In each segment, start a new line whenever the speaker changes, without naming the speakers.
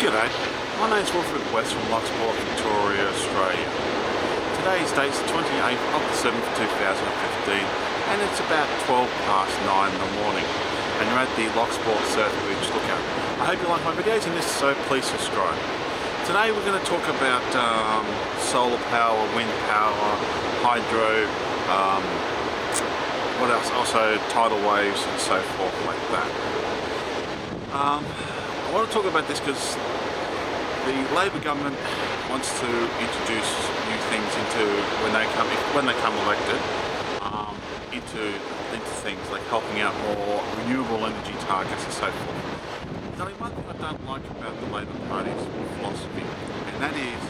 G'day, my name's Wilfred from Locksport, Victoria, Australia. Today's date's the 28th of the 7th, 2015, and it's about 12 past 9 in the morning, and you're at the Locksport Surf Beach Lookout. I hope you like my videos, and if so, please subscribe. Today we're going to talk about solar power, wind power, hydro, what else? Also tidal waves and so forth like that. I want to talk about this because the Labor government wants to introduce new things into when they come elected, into things like helping out more renewable energy targets and so forth. There's only one thing I don't like about the Labor Party's philosophy, and that is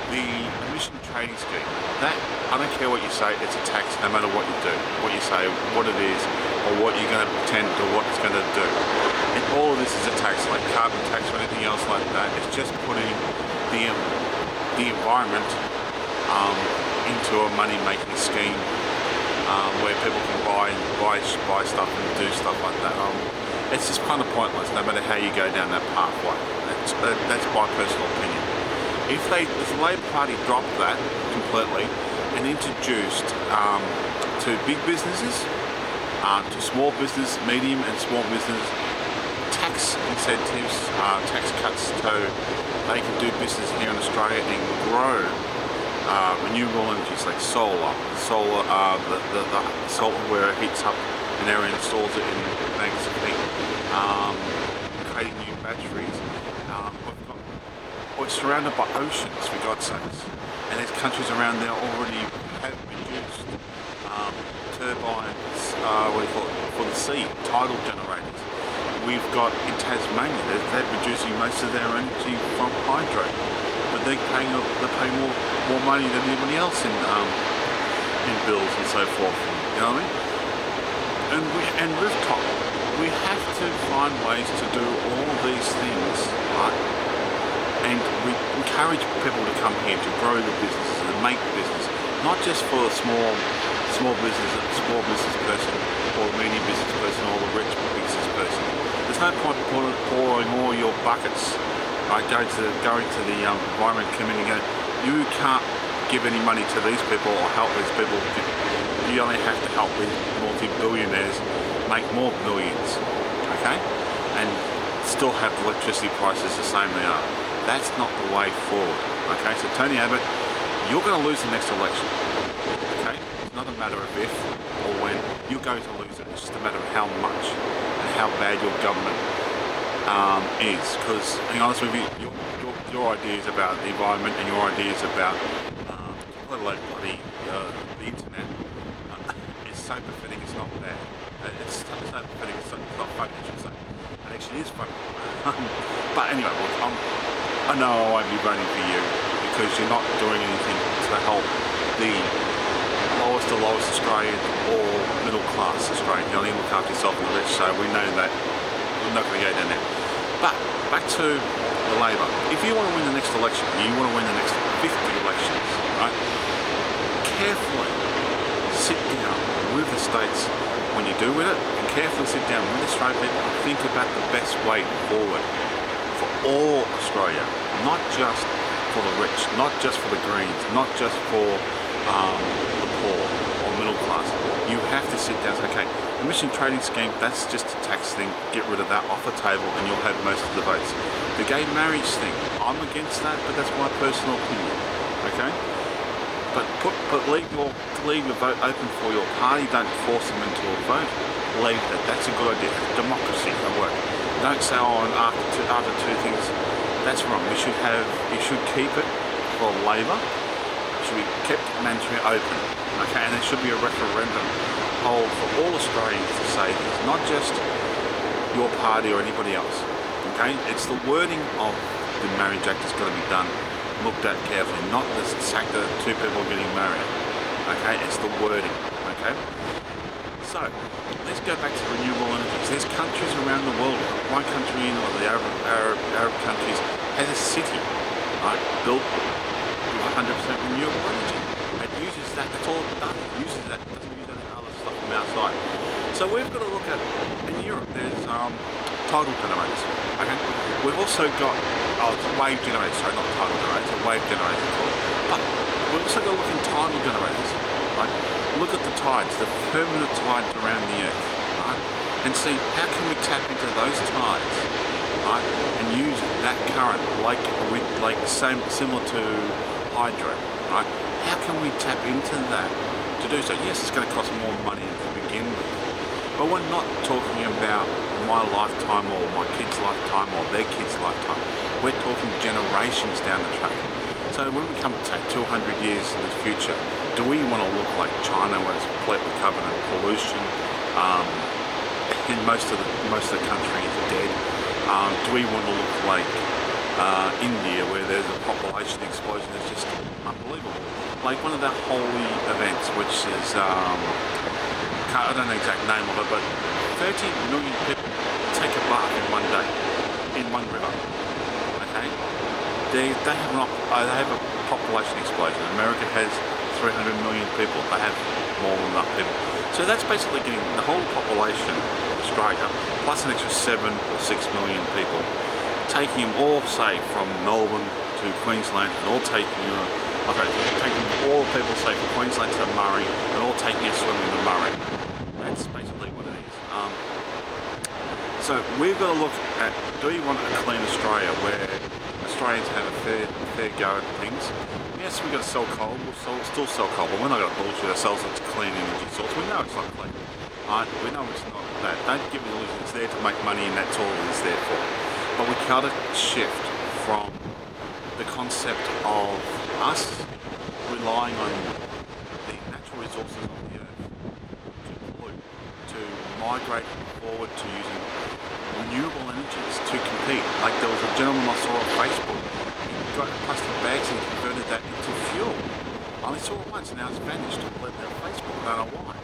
the emission trading scheme. That, I don't care what you say, it's a tax no matter what you do, what you say, what it is, or what you're going to pretend or what it's going to do. And all of this is a tax, like carbon tax or anything else like that. It's just putting the environment into a money-making scheme where people can buy stuff and do stuff like that. It's just kind of pointless, no matter how you go down that pathway. That's my personal opinion. If the Labor Party dropped that completely and introduced to big businesses, to small business, medium and small business, tax incentives, tax cuts so they can do business here in Australia and grow renewable energies like solar, the solar where it heats up an area and stores it in banks of heat, creating new batteries. We're surrounded by oceans, for God's sakes, and there's countries around there already have reduced turbines, for the sea, tidal generators. We've got in Tasmania, they're producing most of their energy from hydro, but they're paying more money than anybody else in bills and so forth. You know what I mean? And rooftop, we have to find ways to do all these things, right? And we encourage people to come here to grow the businesses and make business, not just for the small business person or the medium business person or the rich business person. There's no point pouring all your buckets, right, going to the environment committee and go, you can't give any money to these people or help these people. You only have to help these multi-billionaires make more billions, okay? And still have electricity prices the same they are. That's not the way forward, okay? So Tony Abbott, you're going to lose the next election, okay? It's not a matter of if or when, you're going to lose it. It's just a matter of how much and how bad your government is. Because, being honest with you, your ideas about the environment and your ideas about the internet is so pathetic, it's not bad. It's so pathetic, it's not funny, I should say. It actually is funny. But anyway, look, I know I won't be voting for you because you're not doing anything to help the lowest Australian or middle class Australian. You only look after yourself and the rich, so we know that we're not going to go down there. But back to the Labor. If you want to win the next election, you want to win the next 50 elections, right? Carefully sit down with the states when you do with it, and carefully sit down with Australia people and think about the best way forward for all Australia, not just for the rich, not just for the Greens, not just for the poor or middle class. You have to sit down and say, okay, emission trading scheme, that's just a tax thing, get rid of that off the table and you'll have most of the votes. The gay marriage thing, I'm against that, but that's my personal opinion, okay? But leave your vote open for your party, don't force them into a vote. Leave that, that's a good idea. Democracy can work. Don't say, oh, after two things, that's wrong. You should keep it for Labor. It should be kept mandatory open, okay? And there should be a referendum hold for all Australians to say this, not just your party or anybody else, okay? It's the wording of the Marriage Act that's got to be done, looked at carefully, not the fact that two people are getting married, okay? It's the wording, okay? So, let's go back to renewable energies. There's countries around the world, one country in the Arab countries has a city, right, built with 100% renewable energy. It uses that, that's all it does, it uses that, it doesn't use any other stuff from outside. So we've got to look at, in Europe there's tidal generators. Okay, we've also got wave generators. Sorry, not tidal generators, wave generators called. But we've also got to look in tidal generators. Right, look at the tides, the permanent tides around the Earth. Right, and see how can we tap into those tides. Right, and use that current like similar to hydro. Right, how can we tap into that to do so? Yes, it's going to cost more money to begin with, but we're not talking about my lifetime or my kids' lifetime or their kids' lifetime. We're talking generations down the track. So when we come to take 200 years in the future, do we want to look like China, where it's completely covered in pollution, and most of the country is dead? Do we want to look like India, where there's a population explosion that's just unbelievable? Like one of the holy events, which is, I don't know the exact name of it, but 30 million people take a bath in one day, in one river, okay? They have a population explosion. America has 300 million people, they have more than enough people. So that's basically getting the whole population of Australia, plus an extra 7 or 6 million people, taking them all, say, from Melbourne to Queensland, and all taking all the people, say, from Queensland to the Murray, and all taking a swim in the Murray. That's basically what it is. So we've got to look at, do we want a clean Australia where Australians have a fair go at things? Yes, we've got to sell coal, we'll still sell coal, but we're not going to bullshit ourselves it's a clean energy source. We know it's not clean. Right? We know it's not that. Don't give me the illusion it's there to make money and that's all it's there for. But we got to shift from the concept of us relying on the natural resources of the earth to pollute, to migrate forward to using renewable energies to compete. Like there was a gentleman I saw on Facebook, he got plastic bags and converted that into fuel. I only saw it once, now it's vanished completely on Facebook. I don't know why.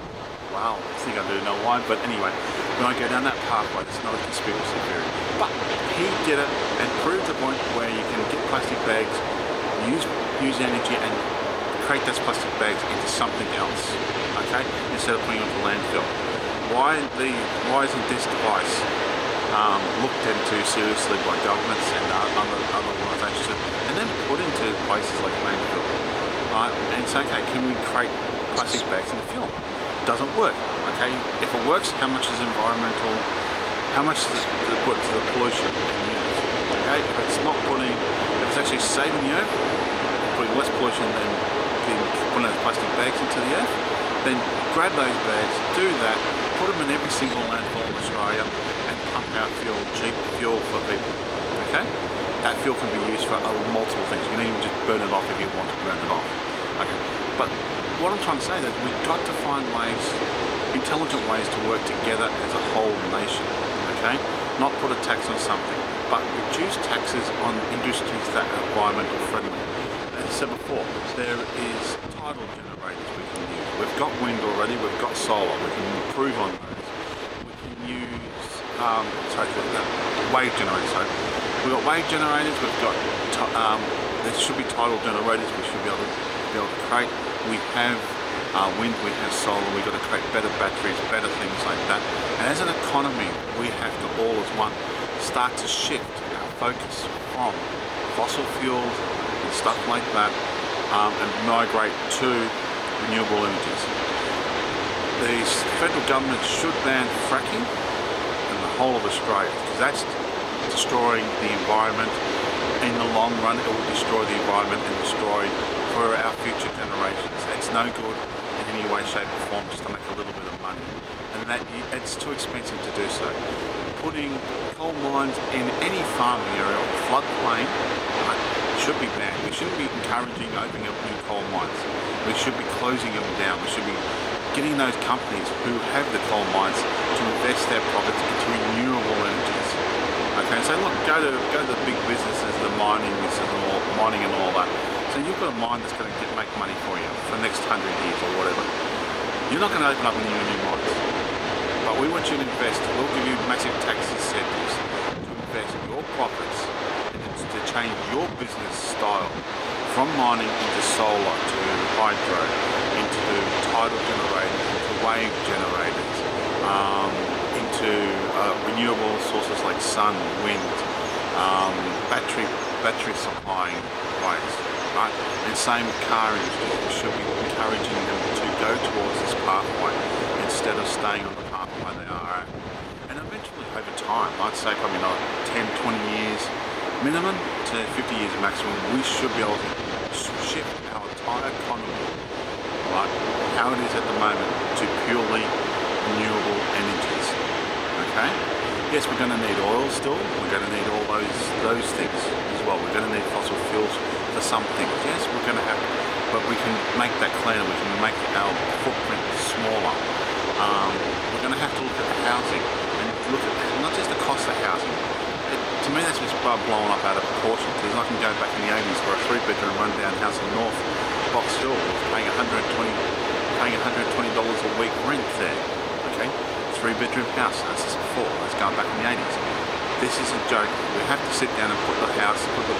Well, I think I do know why, but anyway, when I go down that pathway, there's another conspiracy theory. But he did it and proved the point where you can get plastic bags, use energy and create those plastic bags into something else, okay, instead of putting it into landfill. Why isn't this device looked into seriously by governments and other organisations and then put into places like landfill, right? And say, okay, can we create plastic bags into fuel? Doesn't work, okay? If it works, how much is environmental, how much does it put to the pollution in the earth, okay? If it's not putting, if it's actually saving the earth, putting less pollution than putting those plastic bags into the earth, then grab those bags, do that, put them in every single landfill in Australia and pump out fuel, cheap fuel for people, okay? That fuel can be used for multiple things. You can even just burn it off if you want to burn it off, okay? But what I'm trying to say is that we've got to find ways, intelligent ways to work together as a whole nation, okay? Not put a tax on something, but reduce taxes on industries that are environmental friendly. As I said before, there is tidal generators we can use. We've got wind already, we've got solar, we can improve on those. We can use, wave generators. So we've got wave generators, we've got, there should be tidal generators we should be able to create. We have wind, we have solar, we've got to create better batteries, better things like that. And as an economy, we have to all as one start to shift our focus from fossil fuels and stuff like that and migrate to renewable energies. The federal government should ban fracking in the whole of Australia because that's destroying the environment. In the long run, it will destroy the environment and destroy for our future generations. It's no good in any way, shape or form just to make a little bit of money. And that it's too expensive to do so. Putting coal mines in any farming area or floodplain should be banned. We shouldn't be encouraging opening up new coal mines. We should be closing them down. We should be getting those companies who have the coal mines to invest their profits into renewable energies. Okay, so look, go to the big businesses, the mining and all that. So you've got a mine that's going to make money for you for the next 100 years or whatever. You're not going to open up any new mines, but we want you to invest. We'll give you massive tax incentives to invest your profits and to change your business style from mining into solar to hydro, into tidal generators, into wave generators, into renewable sources like sun, wind, battery supplying ways, right? And same with car industry. We should be encouraging them to go towards this pathway instead of staying on the pathway they are at. And eventually, over time, I'd say probably not 10, 20 years minimum to 50 years maximum, we should be able to shift our entire economy, right, how it is at the moment, to purely renewable energies. Okay? Yes, we're going to need oil still. We're going to need all those things as well. We're going to need fossil fuels for some things. Yes, we're going to have, but we can make that cleaner. We can make our footprint smaller. We're going to have to look at the housing and look at not just the cost of housing. To me, that's just blown up out of proportion, because I can go back in the 80s for a 3-bedroom rundown house in North Box Hill, paying $120 a week rent there. Okay, 3-bedroom house. That's just before. That's going back in the 80s. This is a joke. We have to sit down and put the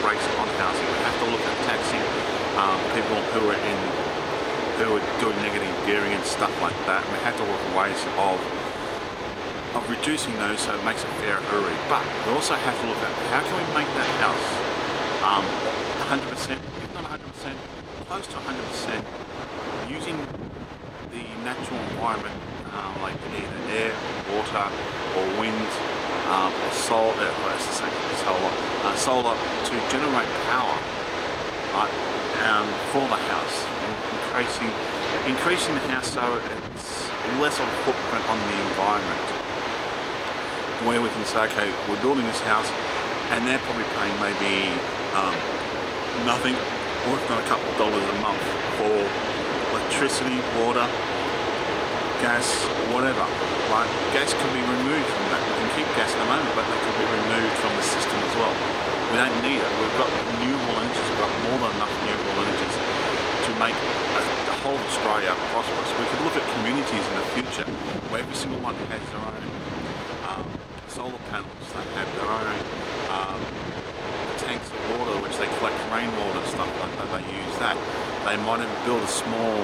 brakes on housing. We have to look at taxing people who are doing negative gearing and stuff like that. We have to look at ways of reducing those so it makes a fair hurry. But we also have to look at how can we make that house 100%, if not 100%, close to 100%, using the natural environment, like either air, water, or wind, or solar to generate power, right, for the house, and increasing the house so it's less of a footprint on the environment. Where we can say, okay, we're building this house, and they're probably paying maybe nothing, or if not a couple of dollars a month for electricity, water, gas, whatever. Right? Gas can be removed from that. We can keep gas at the moment, but that can be removed from the system as well. We don't need it. We've got renewable energies. We've got more than enough renewable energies to make the whole Australia prosperous. We could look at communities in the future where every single one has their own solar panels. They have their own tanks of water which they collect rainwater and stuff like that. They use that. They might even build a small,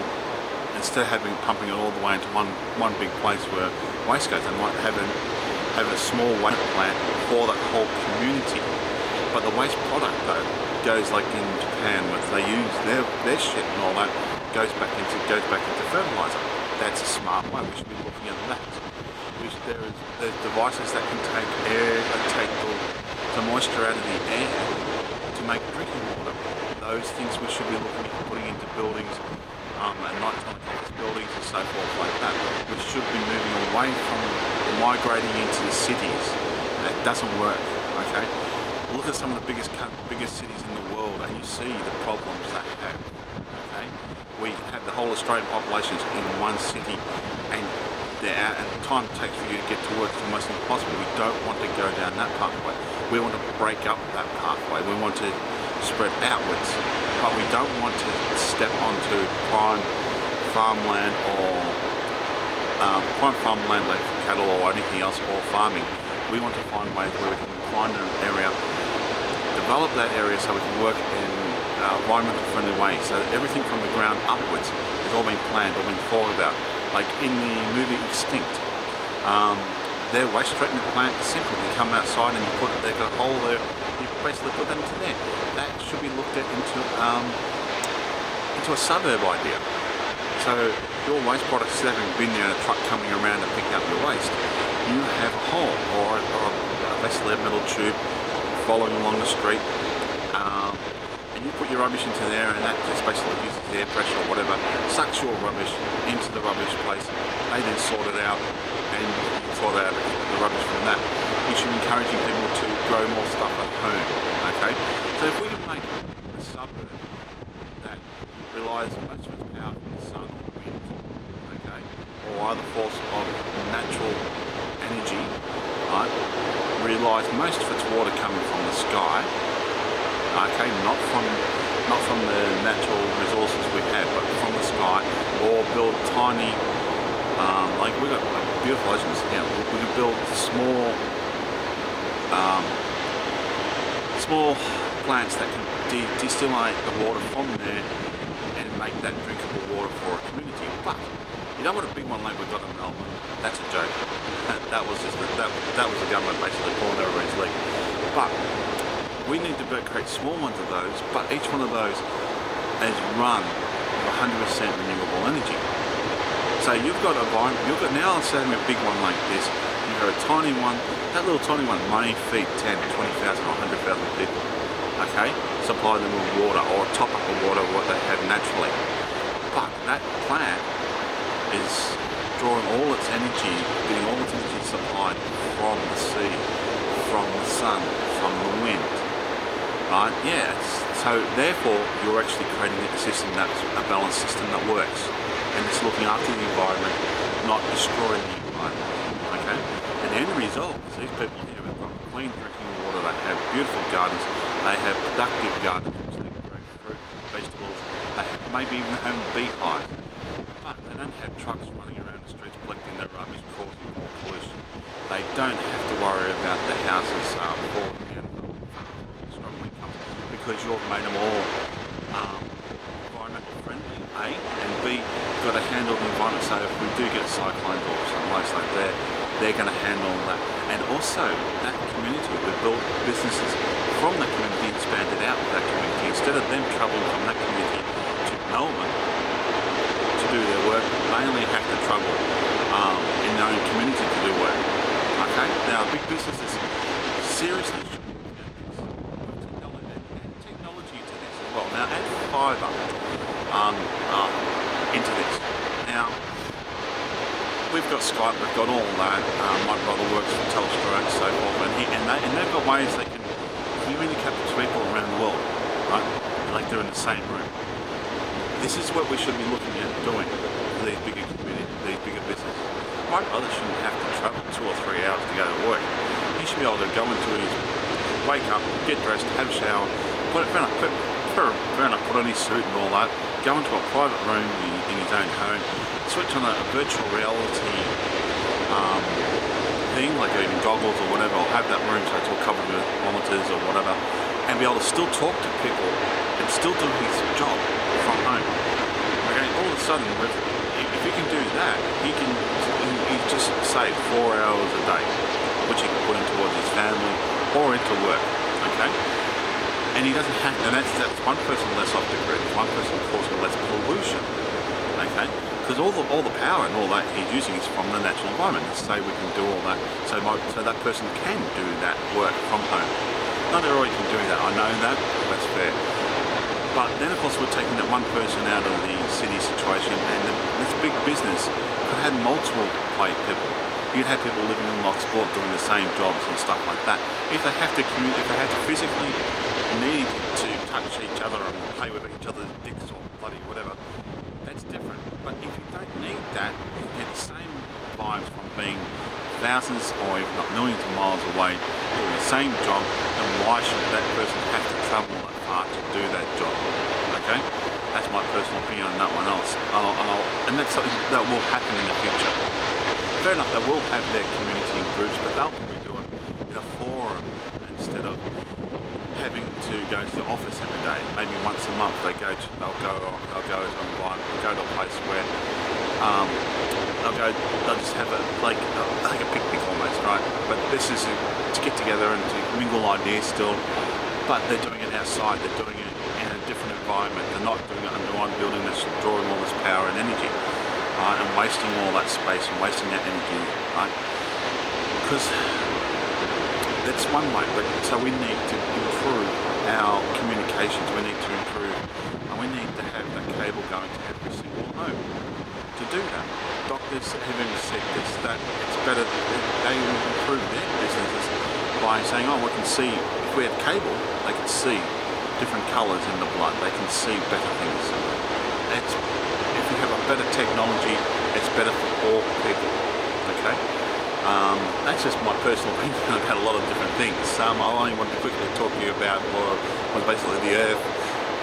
instead of pumping it all the way into one big place where waste goes, they might have a small waste plant for that whole community. But the waste product though goes, like in Japan, where they use their shit and all that, goes back into fertilizer. That's a smart way. We should be looking at that. There's devices that can take air, that take the moisture out of the air to make drinking water. Those things we should be looking at putting into buildings, and nighttime office buildings and so forth like that. We should be moving away from migrating into the cities. That doesn't work. Okay, look at some of the biggest cities in the world, and you see the problems they have. Okay, we have the whole Australian populations in one city, and the time it takes for you to get to work is almost impossible. We don't want to go down that pathway. We want to break up that pathway. We want to spread outwards, but we don't want to step onto prime farmland like cattle or anything else, or farming. We want to find ways where we can find an area, develop that area so we can work in environmental friendly ways. So that everything from the ground upwards has all been planned, all been thought about. Like in the movie Extinct, their waste treatment plant is simple. You come outside and they've got a hole there, you basically put them into there. That should be looked at into a suburb idea. So your waste products, instead of having been there in a truck coming around and picking up your waste, you have a hole or basically a metal tube following along the street, and you put your rubbish into there, and that just basically uses the air pressure or whatever, sucks your rubbish into the rubbish place. They then sort it out, and you sort out the rubbish from that. You should be encouraging people to grow more stuff at home. Okay, so if we can make a suburb that relies most of its power from the sun or wind, okay, or other force of natural energy, right, relies most of its water coming from the sky, okay, not from the natural resources we have, but from the sky, or build tiny, like we've got beautiful oceans, you know, we can build small plants that can distillate the water from there and make that drinkable water for a community. But You don't want a big one like we've got in Melbourne. That's a joke. That was just that was the government basically pulling everybody's leg. But we need to create small ones of those, but each one of those is run with 100% renewable energy. So you've got now instead of a big one like this, you've got a tiny one. That little tiny one may feed 10, 20,000 or 100,000 people. Okay, supply them with water or top up of water what they have naturally. But that plant is drawing all its energy, getting all its energy supplied from the sea, from the sun, from the wind. Right? Yeah. So therefore, you're actually creating a system that's a balanced system that works, and it's looking after the environment, not destroying the environment. Okay. And the end result is these people here have got clean drinking water. They have beautiful gardens. They have productive gardens which they can grow fruit, vegetables. They have maybe even their own beehive. But they don't have trucks running around the streets collecting their rubbish, causing more pollution. They don't have to worry about the houses falling down struggling companies because you've made them all environmental friendly, A, and B, you've got to handle the environment. So if we do get cyclones or something like that, they're going to handle that. And also that community, we built businesses from that community, expanded out of that community. Instead of them travelling from that community to Melbourne to do their work, they only have to travel in their own community to do work. Okay? Now big businesses seriously should add technology to this as well. Now add fibre into this. Now we've got Skype, we've got all that. My brother works for Telstra and so forth, and they've got ways they can communicate with people around the world, right? Like they're in the same room. This is what we should be looking at doing for these bigger communities, these bigger businesses. My brother shouldn't have to travel 2 or 3 hours to go to work. He should be able to go into his, wake up, get dressed, have a shower, put on his suit and all that, go into a private room in his own home, switch on a virtual reality thing, like even goggles or whatever, or have that room so it's all covered with monitors or whatever, and be able to still talk to people and still do his job from home. Okay, all of a sudden, if he can do that, he just save 4 hours a day, which he can put in towards his family or into work. Okay, and he doesn't have, and that's one person less off the grid, one person causing less pollution. Okay, because all the power and all that he's using is from the natural environment. So we can do all that, so that person can do that work from home. Not everybody can do that, I know that, that's fair. But then of course we're taking that one person out of the city situation, and this big business could have multiple people. You'd have people living in Locksport doing the same jobs and stuff like that. If they have to commute, if they have to physically need to touch each other and play with each other's dicks or bloody whatever, that's different. But if you don't need that, you get the same vibes from being thousands or if not millions of miles away doing the same job, then why should that person have to travel that far to do that job? Okay? That's my personal opinion on that one else. And that's something that will happen in the future. Fair enough, they will have their community groups, but they'll probably do it in a forum instead of having to go to the office every day. Maybe once a month they'll go to a place where they'll just have like a picnic almost, right? But this is to get together and to mingle ideas still, but they're doing it outside, they're doing it in a different environment. They're not doing it under one building that's drawing all this power and energy. Right, and wasting all that space and wasting that energy, right? Because that's one way, but so we need to improve our communications, we need to improve, and we need to have that cable going to every single home. To do that, doctors have even said this, that it's better, they will improve their businesses by saying, oh, we can see, if we had cable, they can see different colours in the blood, they can see better things. If you have a better technology, it's better for all people, okay? That's just my personal opinion about a lot of different things. I only want to quickly talk to you about was basically the earth,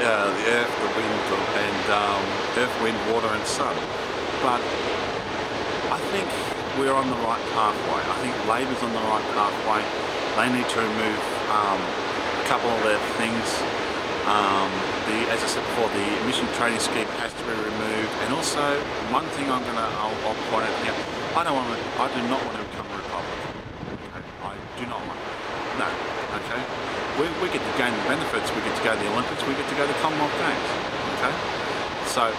the wind, and earth, wind, water and sun. But I think we're on the right pathway. I think Labor's on the right pathway. They need to remove a couple of their things. The as I said before, the emission trading scheme has to be removed. And also, one thing I'll point out here, I do not want to become a republic. Okay? I do not want. No. Okay. We get to gain the benefits. We get to go to the Olympics. We get to go to the Commonwealth Games. Okay. So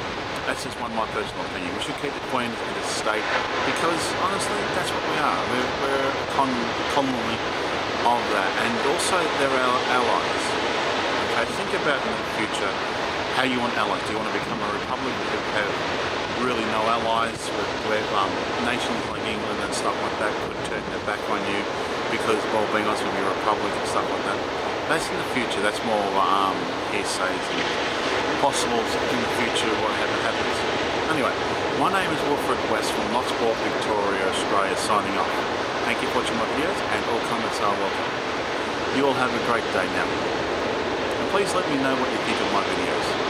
that's just my personal opinion. We should keep the Queen in the state because honestly, that's what we are. We're a colony of that, and also they're our allies. Okay, think about in the future how you want allies. Do you want to become a republic that have really no allies, where nations like England and stuff like that could turn their back on you because, well, being honest with you, a republic and stuff like that? That's in the future. That's more hearsays and possibles in the future, whatever happens. Anyway, my name is Wilfred West from Locksport, Victoria, Australia, signing off. Thank you for watching my videos, and all comments are welcome. You all have a great day now. And please let me know what you think of my videos.